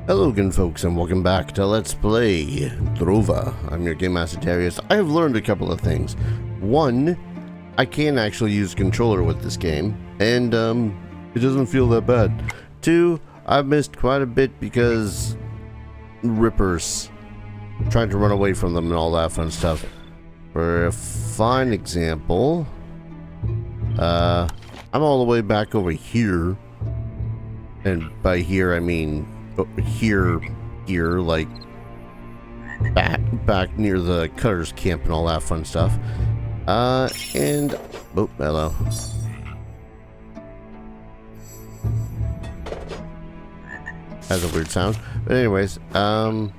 Hello again folks, and welcome back to Let's Play Drova. I'm your Game Master Darius. I have learned a couple of things. One, I can actually use a controller with this game, and it doesn't feel that bad. Two, I've missed quite a bit because rippers, trying to run away from them and all that fun stuff. For a fine example, I'm all the way back over here, and by here I mean here, like back near the cutter's camp and all that fun stuff. And oh, hello. Has a weird sound, but anyways, and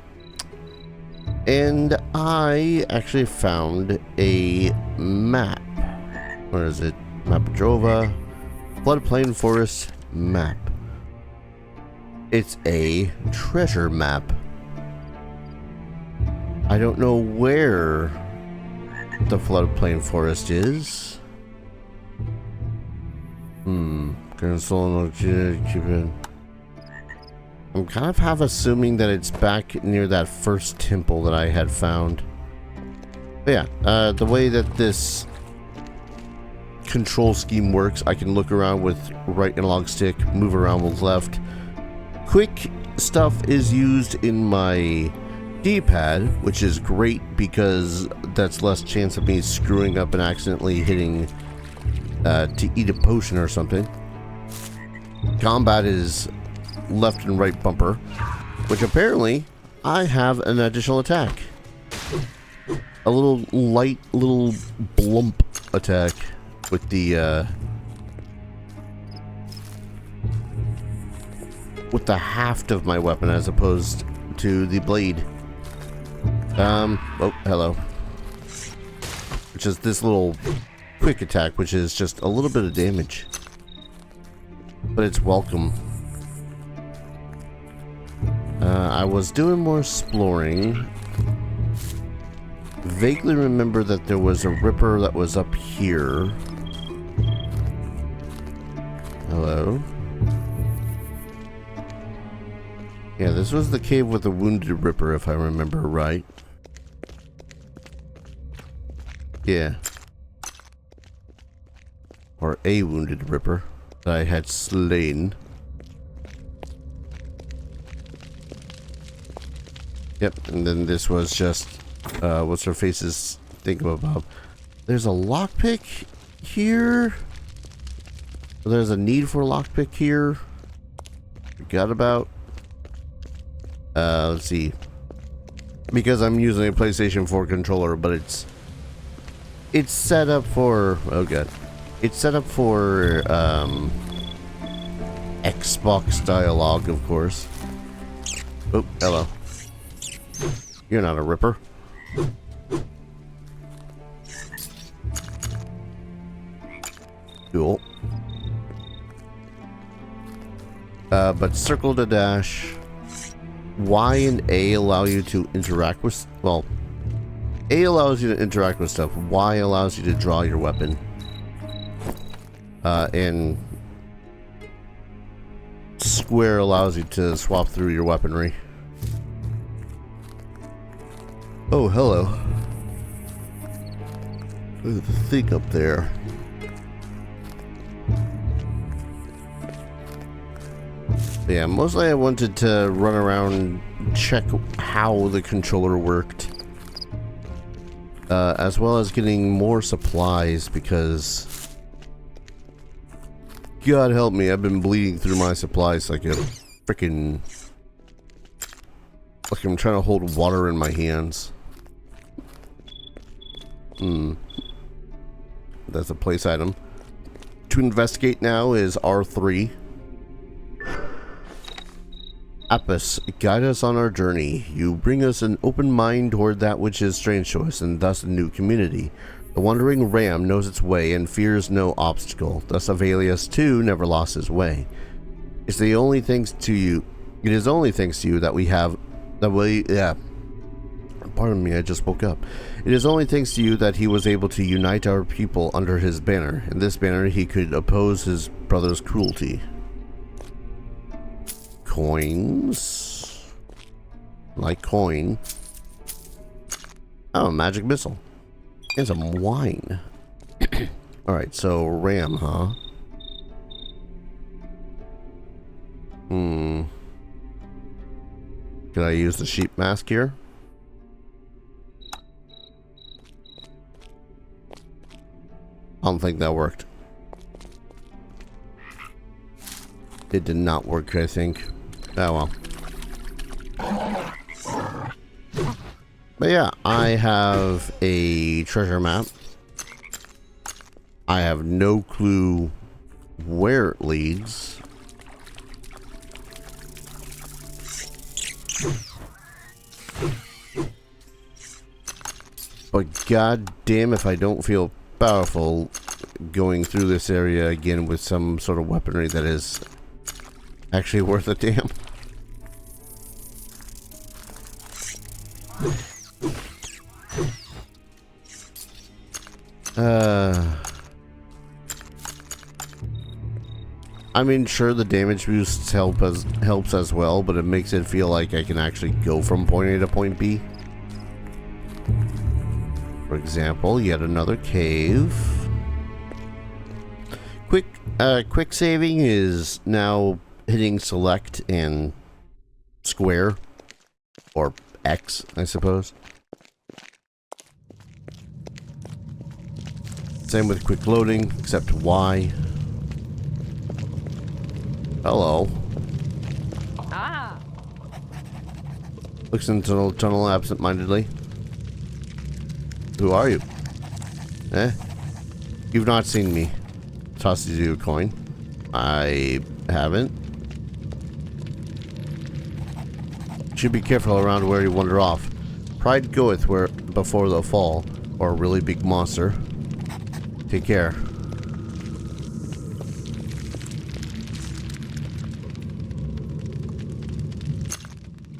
I actually found a map. Where is it? Map of Drova, floodplain forest map. It's a treasure map. I don't know where the floodplain forest is. I'm kind of half assuming that it's back near that first temple that I had found. But yeah, the way that this control scheme works, I can look around with right analog stick, move around with left. Quick stuff is used in my D-pad, which is great because that's less chance of me screwing up and accidentally hitting to eat a potion or something. Combat is left and right bumper, which apparently I have an additional attack. A little light, little blump attack with the haft of my weapon as opposed to the blade. Oh, hello. Which is this little quick attack, which is just a little bit of damage. But it's welcome. I was doing more exploring. Vaguely remember that there was a ripper that was up here. Hello. Yeah, this was the cave with the wounded ripper, if I remember right. Yeah. Or a wounded ripper that I had slain. Yep, and then this was just, what's her face's thingamabob. There's a lockpick here. There's a need for a lockpick here. Forgot about. Let's see. Because I'm using a PlayStation 4 controller, but it's set up for, oh god. It's set up for Xbox dialogue, of course. Oh, hello. You're not a ripper. Cool. But circle to dash. Y and A allow you to interact with, well, A allows you to interact with stuff. Y allows you to draw your weapon. And square allows you to swap through your weaponry. Oh, hello. Look at the thing up there. Yeah, mostly I wanted to run around, check how the controller worked. As well as getting more supplies because, God help me, I've been bleeding through my supplies like a freaking, like I'm trying to hold water in my hands. That's a place item. To investigate now is R3. Apis, guide us on our journey. You bring us an open mind toward that which is strange to us, and thus a new community. The wandering ram knows its way and fears no obstacle. Thus Avelius too never lost his way. It is only thanks to you that we have pardon me, I just woke up. It is only thanks to you that he was able to unite our people under his banner. In this banner he could oppose his brother's cruelty. Coins. Like coin. Oh, magic missile. And some wine. Alright, so ram, huh? Can I use the sheep mask here? I don't think that worked. It did not work, I think. Oh well. But yeah, I have a treasure map. I have no clue where it leads. But god damn if I don't feel powerful going through this area again with some sort of weaponry that is actually worth a damn. I mean, sure, the damage boosts helps as well, but it makes it feel like I can actually go from point A to point B. For example, yet another cave. Quick saving is now hitting select and square, or X, I suppose. Same with quick loading, except Y. Hello. Ah. Looks into the tunnel absent-mindedly. Who are you? Eh? You've not seen me. Tosses you a coin. I haven't. Should be careful around where you wander off. Pride goeth where before the fall, or a really big monster. Take care.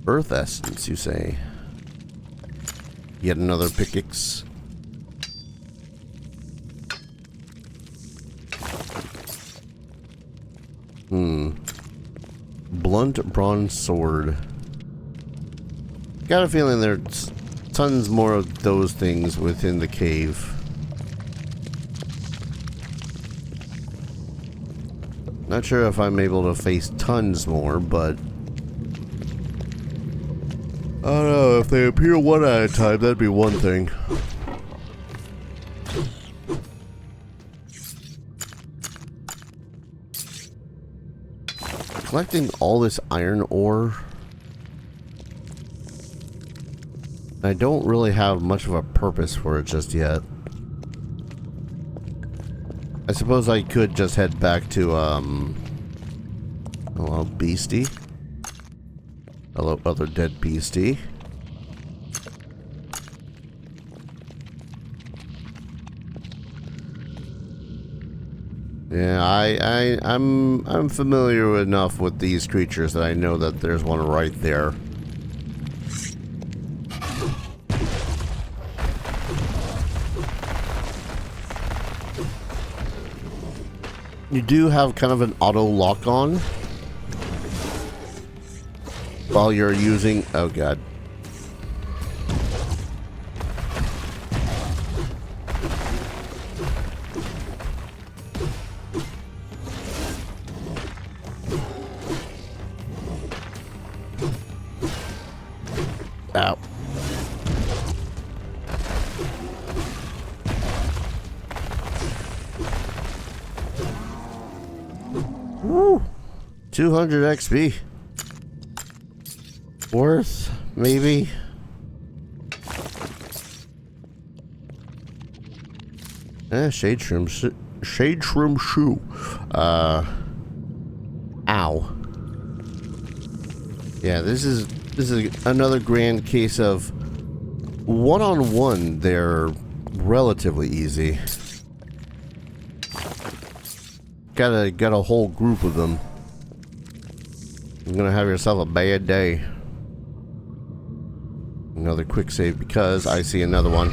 Earth essence, you say? Yet another pickaxe. Blunt bronze sword. Got a feeling there's tons more of those things within the cave. Not sure if I'm able to face tons more, but I don't know, if they appear one at a time, that'd be one thing. Collecting all this iron ore. I don't really have much of a purpose for it just yet. I suppose I could just head back to, hello, beastie. Hello, other dead beastie. Yeah, I'm familiar enough with these creatures that I know that there's one right there. You do have kind of an auto lock on while you're using, oh god. Ow. Woo! 200 XP. Worth, maybe. Shade shroom shoe. Ow. Yeah, this is another grand case of one-on-one. They're relatively easy. Got a whole group of them. You're gonna have yourself a bad day. Another quick save because I see another one.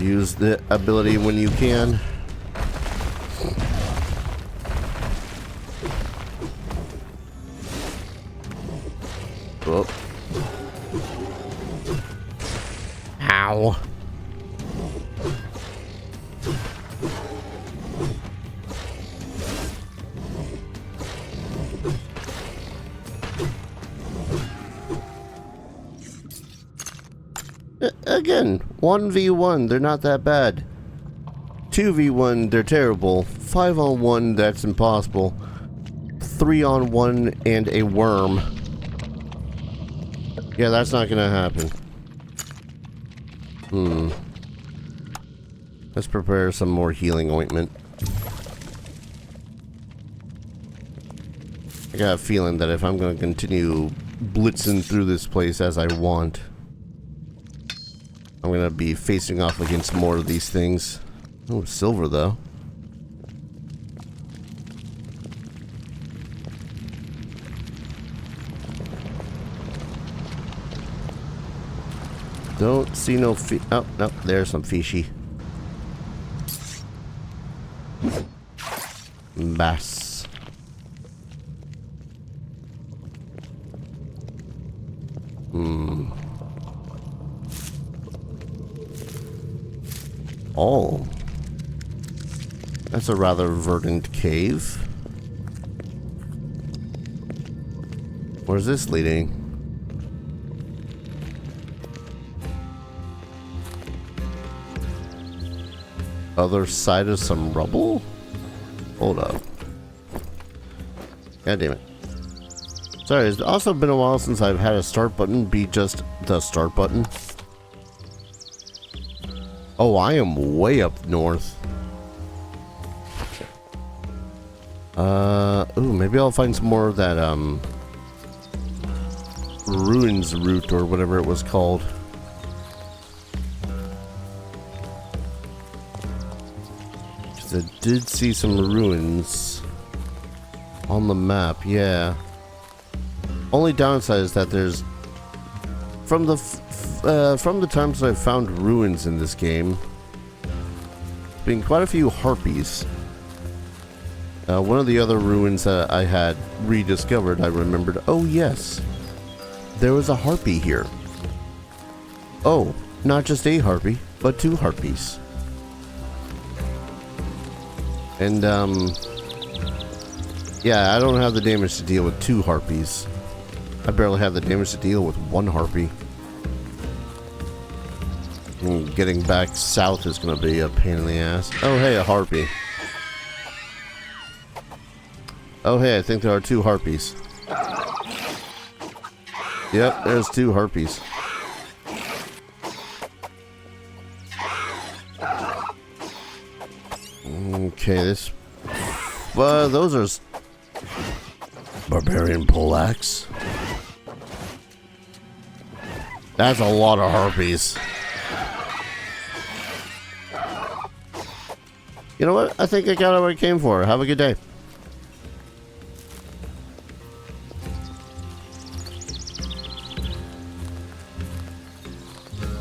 Use the ability when you can. Oh. Ow. Again, 1v1, they're not that bad. 2v1, they're terrible. 5-on-1, that's impossible. 3-on-1 and a worm. Yeah, that's not gonna happen. Let's prepare some more healing ointment. I got a feeling that if I'm gonna continue blitzing through this place as I want, I'm gonna be facing off against more of these things. Oh, silver though. Don't see no oh, no, there's some fishy. Bass. Oh. That's a rather verdant cave. Where's this leading? Other side of some rubble? Hold up. God damn it. Sorry, it's also been a while since I've had a start button be just the start button. Oh, I am way up north. Ooh, maybe I'll find some more of that, ruins route or whatever it was called. Because I did see some ruins on the map, yeah. Only downside is that there's from the times I've found ruins in this game, been quite a few harpies. One of the other ruins that I had rediscovered, I remembered, oh yes, there was a harpy here. Oh, not just a harpy, but 2 harpies. And yeah, I don't have the damage to deal with 2 harpies. I barely have the damage to deal with 1 harpy. Getting back south is going to be a pain in the ass. Oh, hey, a harpy. Oh, hey, I think there are 2 harpies. Yep, there's 2 harpies. Okay, this... those are... Barbarian poleaxe. That's a lot of harpies. You know what? I think I got what I came for. Have a good day.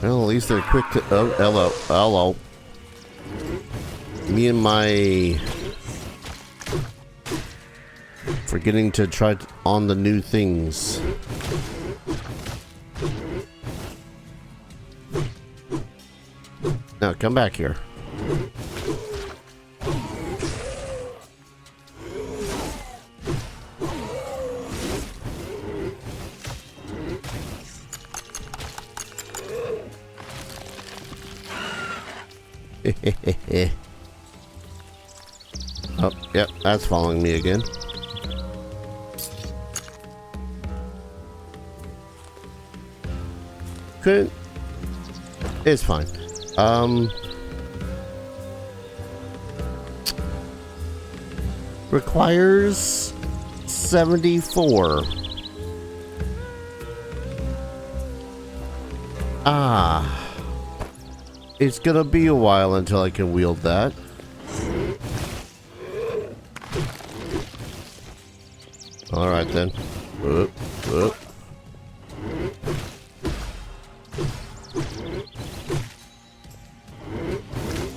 Well, at least they're quick to... Oh, hello. Hello. Me and my... forgetting to try on the new things. Now, come back here. Oh, yep, that's following me again. Couldn't. It's fine. Requires 74. Ah. It's gonna be a while until I can wield that. Alright then. Whoop, whoop.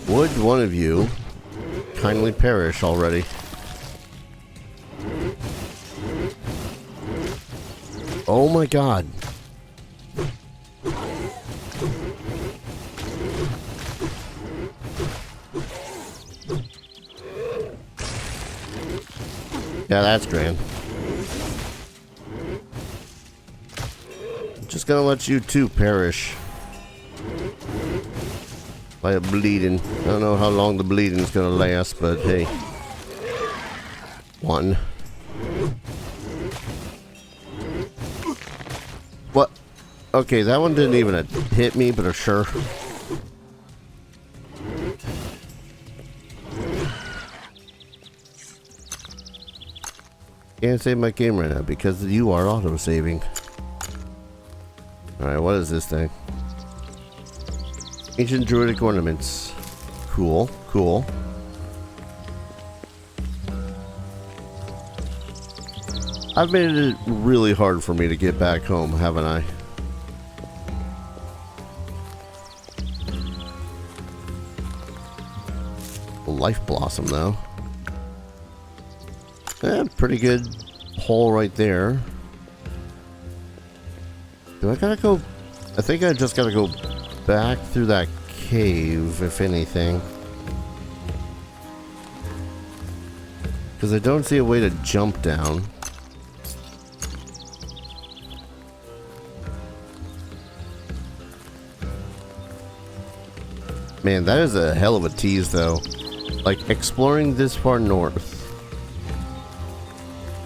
Would one of you kindly perish already? Oh my god. Yeah, that's grand. Just gonna let you two perish by a bleeding. I don't know how long the bleeding's gonna last, but hey. One. What? Okay, that one didn't even hit me, but sure. Can't save my game right now because you are auto-saving. Alright, what is this thing? Ancient druidic ornaments. Cool, cool. I've made it really hard for me to get back home, haven't I? Life Blossom, though. Pretty good hole right there. Do I gotta go? I think I just gotta go back through that cave, if anything. Because I don't see a way to jump down. Man, that is a hell of a tease, though. Like, exploring this far north.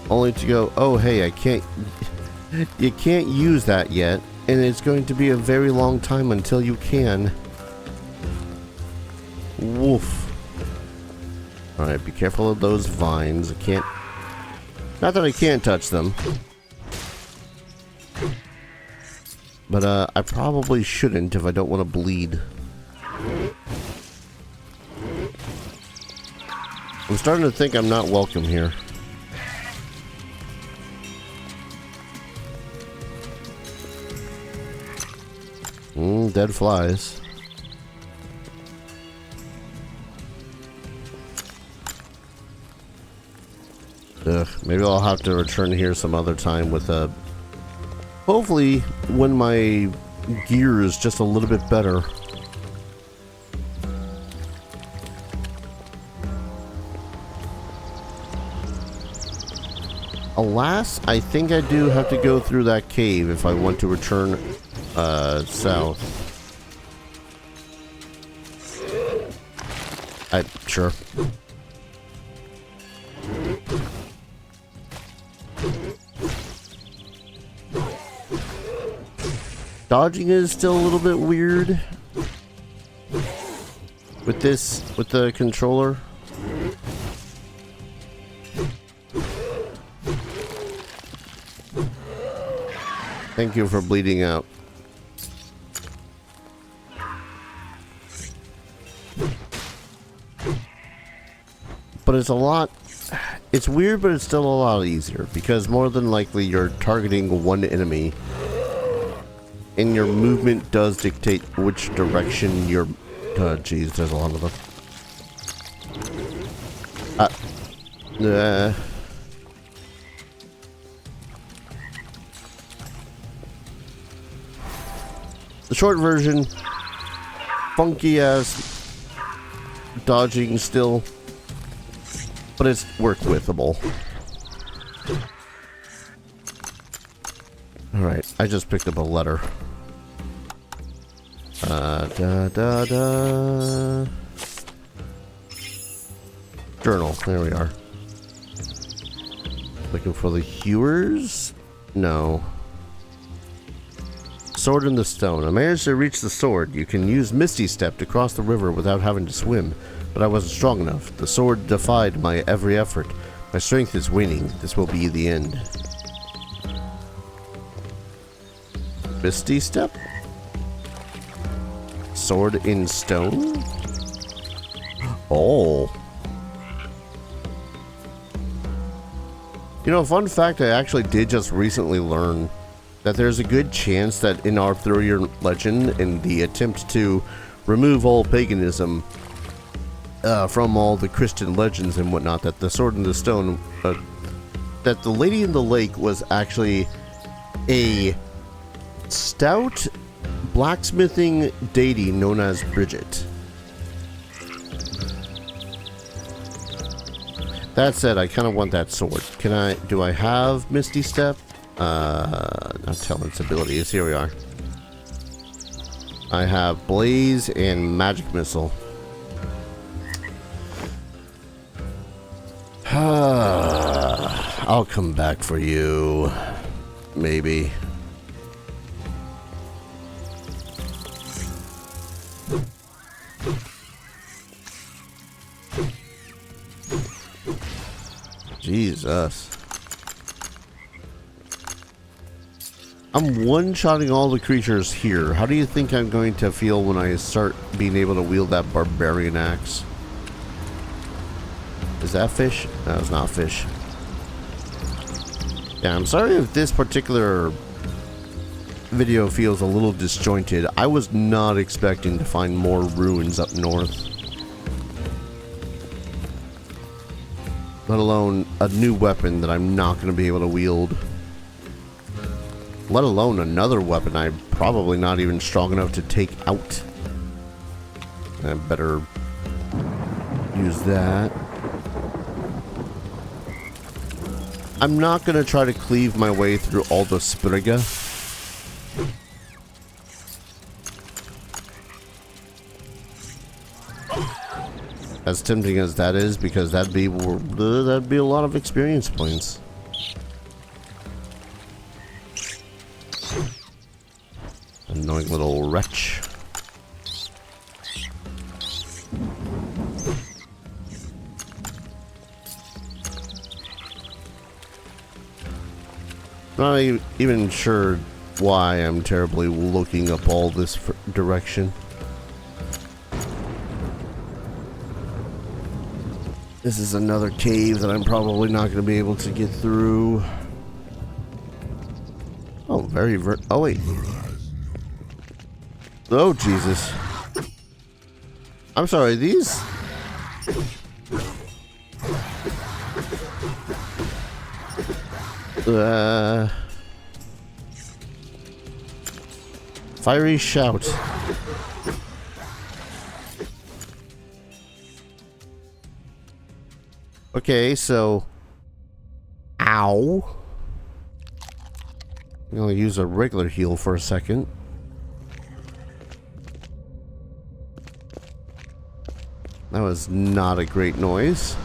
Only to go, oh, hey, I can't... You can't use that yet, and it's going to be a very long time until you can. Woof. Alright, be careful of those vines. I can't... Not that I can't touch them. But, I probably shouldn't if I don't want to bleed. I'm starting to think I'm not welcome here. Dead flies. Ugh, maybe I'll have to return here some other time with a... Hopefully, when my gear is just a little bit better. Alas, I think I do have to go through that cave if I want to return south. Sure. Dodging is still a little bit weird with the controller. Thank you for bleeding out. But it's a lot... It's weird, but it's still a lot easier. Because more than likely, you're targeting one enemy. And your movement does dictate which direction you're... Jeez, there's a lot of them. The short version, funky ass dodging still, but it's work withable. Alright, I just picked up a letter. Journal, there we are. Looking for the hewers? No. Sword in the stone. I managed to reach the sword. You can use Misty Step to cross the river without having to swim, but I wasn't strong enough. The sword defied my every effort. My strength is waning. This will be the end. Misty Step? Sword in stone? Oh. You know, fun fact, I actually did just recently learn that there's a good chance that in Arthurian legend, in the attempt to remove all paganism from all the Christian legends and whatnot, that the sword in the stone, that the lady in the lake was actually a stout blacksmithing deity known as Bridget. That said, I kind of want that sword. Do I have Misty Step? Not Talent's abilities. Here we are. I have Blaze and Magic Missile. I'll come back for you. Maybe. Jesus. I'm one-shotting all the creatures here. How do you think I'm going to feel when I start being able to wield that barbarian axe? Is that fish? No, it's not fish. Yeah, I'm sorry if this particular video feels a little disjointed. I was not expecting to find more ruins up north. Let alone a new weapon that I'm not going to be able to wield. Let alone another weapon I'm probably not even strong enough to take out. I better use that. I'm not going to try to cleave my way through all the Spriga. As tempting as that is, because that'd be a lot of experience points. Annoying little wretch. Not even sure why I'm terribly looking up all this direction. This is another cave that I'm probably not going to be able to get through. Oh, oh, wait. Oh, Jesus. I'm sorry, these... Fiery shout. Okay, so... Ow. I'm gonna use a regular heal for a second. That was not a great noise.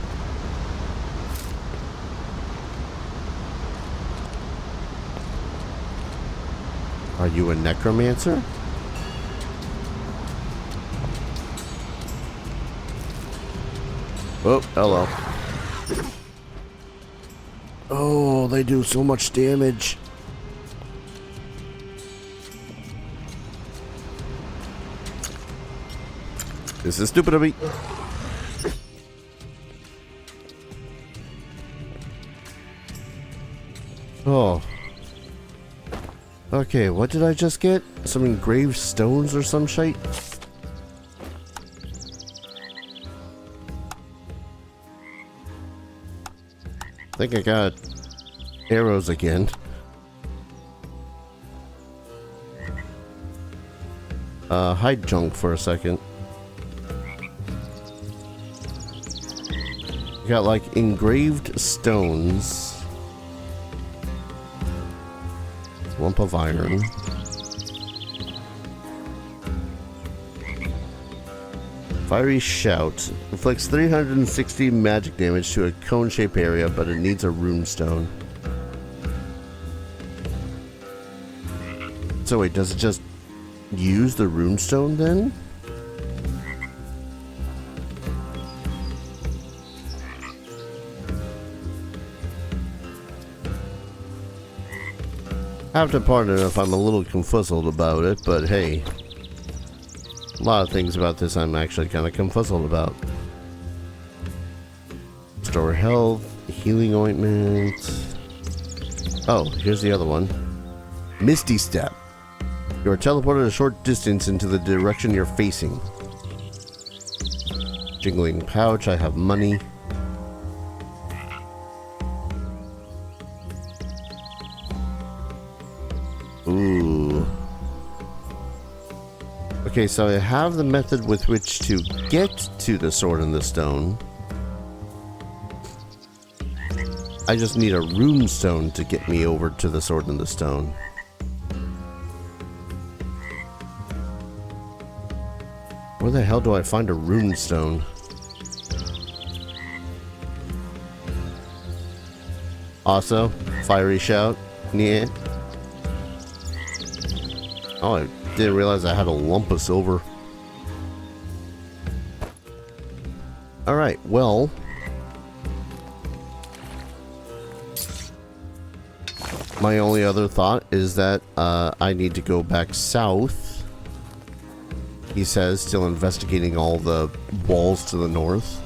Are you a necromancer? Oh, hello. Oh, they do so much damage. This is stupid of me. Oh. Okay, what did I just get? Some engraved stones or some shite? I think I got arrows again. Hide junk for a second. Got like engraved stones. Lump of iron. Fiery shout. Inflicts 360 magic damage to a cone-shaped area, but it needs a rune stone. So wait, does it just use the rune stone then? I have to pardon if I'm a little confuzzled about it, but hey. A lot of things about this I'm actually kind of confuzzled about. Restore health, healing ointment. Oh, here's the other one. Misty Step. You are teleported a short distance into the direction you're facing. Jingling pouch, I have money. Okay, so I have the method with which to get to the sword in the stone. I just need a rune stone to get me over to the sword in the stone. Where the hell do I find a rune stone? Also, fiery shout. Yeah. Oh, I didn't realize I had a lump of silver. Alright, well. My only other thought is that I need to go back south. He says, still investigating all the walls to the north.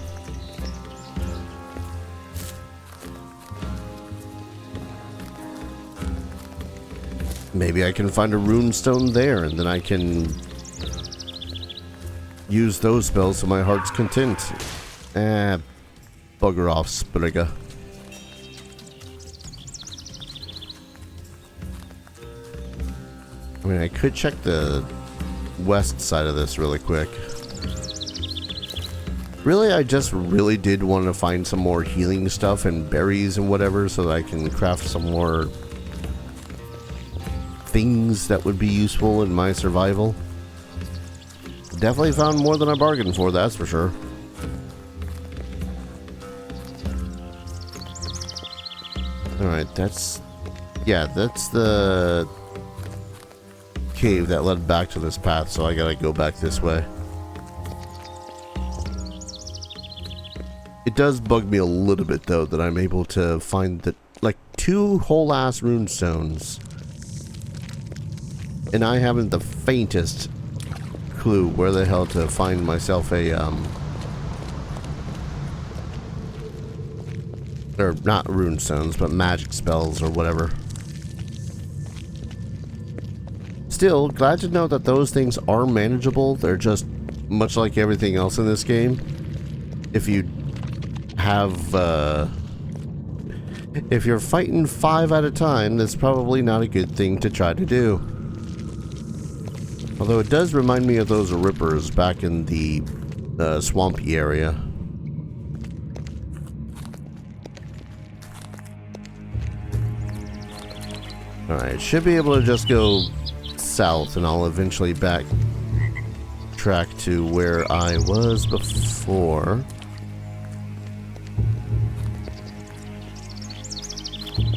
Maybe I can find a rune stone there, and then I can use those spells to my heart's content. Bugger off, Sprigga. I mean, I could check the west side of this really quick. Really, I just really did want to find some more healing stuff and berries and whatever so that I can craft some more things that would be useful in my survival. Definitely found more than I bargained for, that's for sure. Alright, that's the cave that led back to this path, so I gotta go back this way. It does bug me a little bit though that I'm able to find the like 2 whole ass rune stones, and I haven't the faintest clue where the hell to find myself a or not rune stones, but magic spells or whatever. Still, glad to know that those things are manageable. They're just much like everything else in this game. If you have, if you're fighting 5 at a time, that's probably not a good thing to try to do. Although it does remind me of those rippers back in the swampy area. Alright, should be able to just go south and I'll eventually backtrack to where I was before.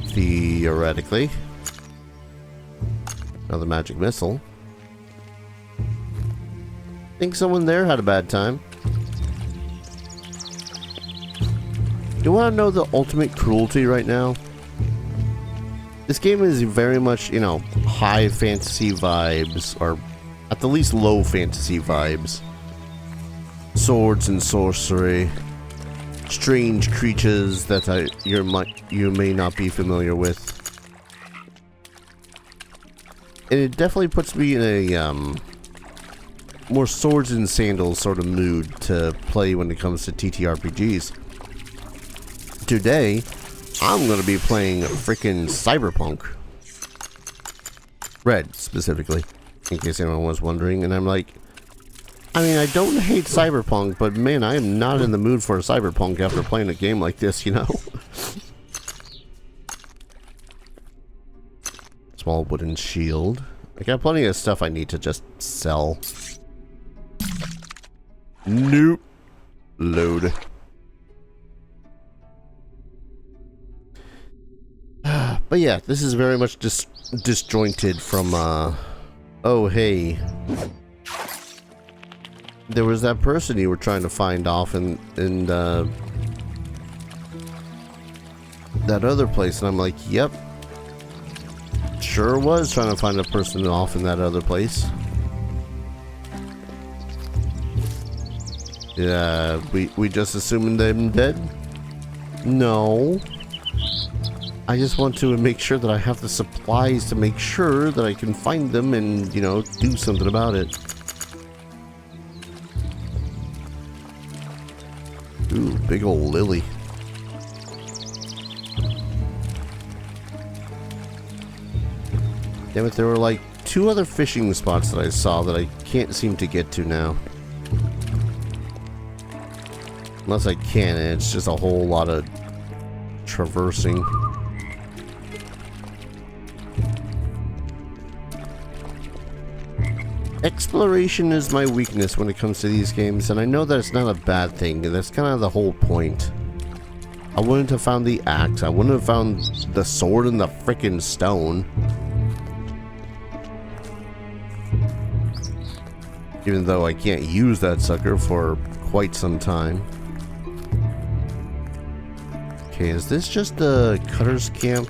Theoretically. Another magic missile. Think someone there had a bad time. You want to know the ultimate cruelty right now? This game is very much, you know, high fantasy vibes, or at the least low fantasy vibes. Swords and sorcery. Strange creatures that you may not be familiar with. And it definitely puts me in a more swords and sandals sort of mood to play when it comes to TTRPGs. Today, I'm going to be playing freaking Cyberpunk. Red, specifically, in case anyone was wondering. And I'm like, I mean, I don't hate Cyberpunk, but man, I am not in the mood for a Cyberpunk after playing a game like this, you know? Small wooden shield. I got plenty of stuff I need to just sell. Nope. Load. But yeah, this is very much disjointed from, oh hey, there was that person you were trying to find off in that other place, and I'm like, yep, sure was trying to find a person off in that other place. Yeah, we just assuming them dead? No. I just want to make sure that I have the supplies to make sure that I can find them and, you know, do something about it. Ooh, big old lily. Damn it, there were like two other fishing spots that I saw that I can't seem to get to now. Unless I can, and it's just a whole lot of traversing. Exploration is my weakness when it comes to these games, and I know that it's not a bad thing. That's kind of the whole point. I wouldn't have found the axe. I wouldn't have found the sword and the freaking stone. Even though I can't use that sucker for quite some time. Okay, is this just the cutter's camp?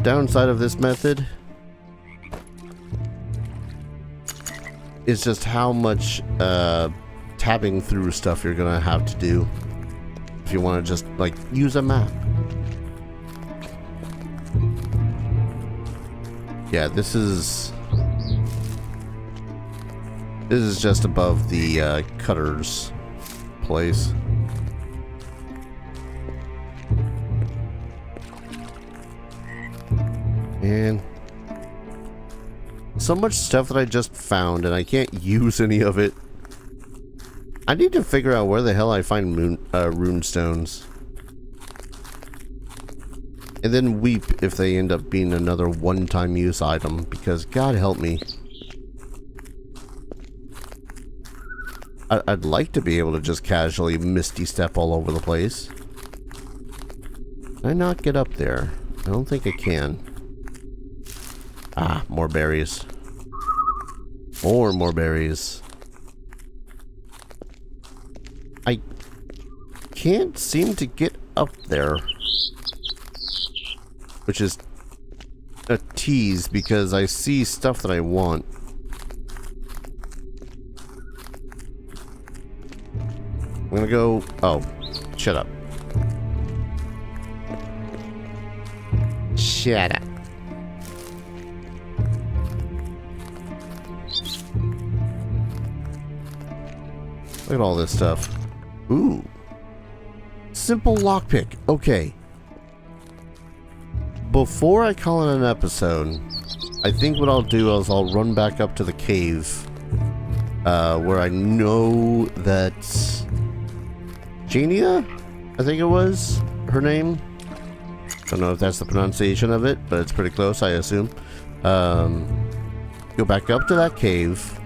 Downside of this method is just how much tabbing through stuff you're gonna have to do if you want to just like use a map. Yeah, this is just above the cutter's place. And so much stuff that I just found and I can't use any of it. I need to figure out where the hell I find rune stones. And then weep if they end up being another one-time use item, because God help me. I'd like to be able to just casually misty step all over the place. Can I not get up there? I don't think I can. Ah, more berries. More berries. I can't seem to get up there. Which is a tease because I see stuff that I want. I'm gonna go... Oh, shut up. Shut up. Look at all this stuff. Ooh. Simple lockpick. Okay. Before I call it an episode, I think what I'll do is I'll run back up to the cave. Where I know that... Jania? I think it was her name. Don't know if that's the pronunciation of it, but it's pretty close, I assume. Go back up to that cave.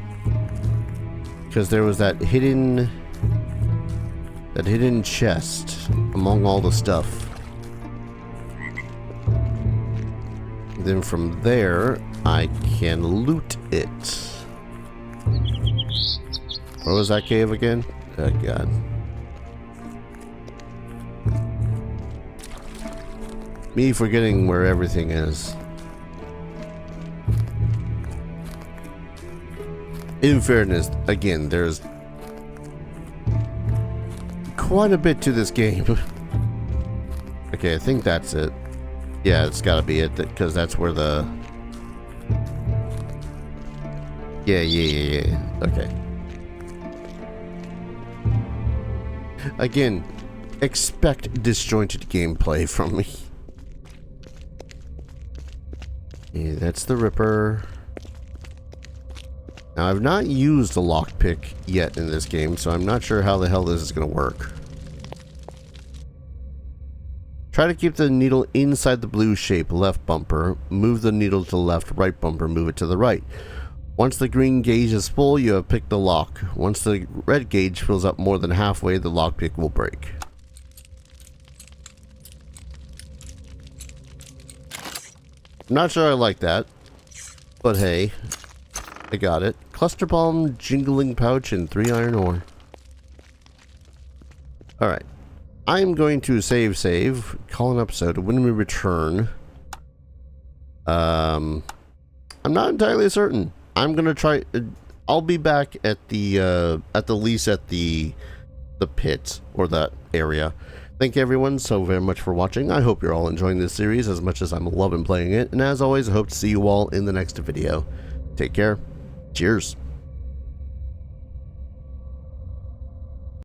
Because there was that hidden chest among all the stuff. Then from there, I can loot it. Where was that cave again? Oh God. Me forgetting where everything is. In fairness, again, there's quite a bit to this game. Okay, I think that's it. Yeah, it's gotta be it, because that's where the... Yeah. Okay. Again, expect disjointed gameplay from me. Yeah, that's the Ripper. Now, I've not used a lockpick yet in this game, so I'm not sure how the hell this is going to work. Try to keep the needle inside the blue shape, left bumper. Move the needle to the left, right bumper. Move it to the right. Once the green gauge is full, you have picked the lock. Once the red gauge fills up more than halfway, the lockpick will break. I'm not sure I like that, but hey, I got it. Cluster bomb, jingling pouch, and 3 iron ore. Alright. I'm going to save, call an episode. When we return, I'm not entirely certain. I'm gonna try. I'll be back at the least at the pit or that area. Thank you everyone so very much for watching. I hope you're all enjoying this series as much as I'm loving playing it. And as always, I hope to see you all in the next video. Take care. Cheers.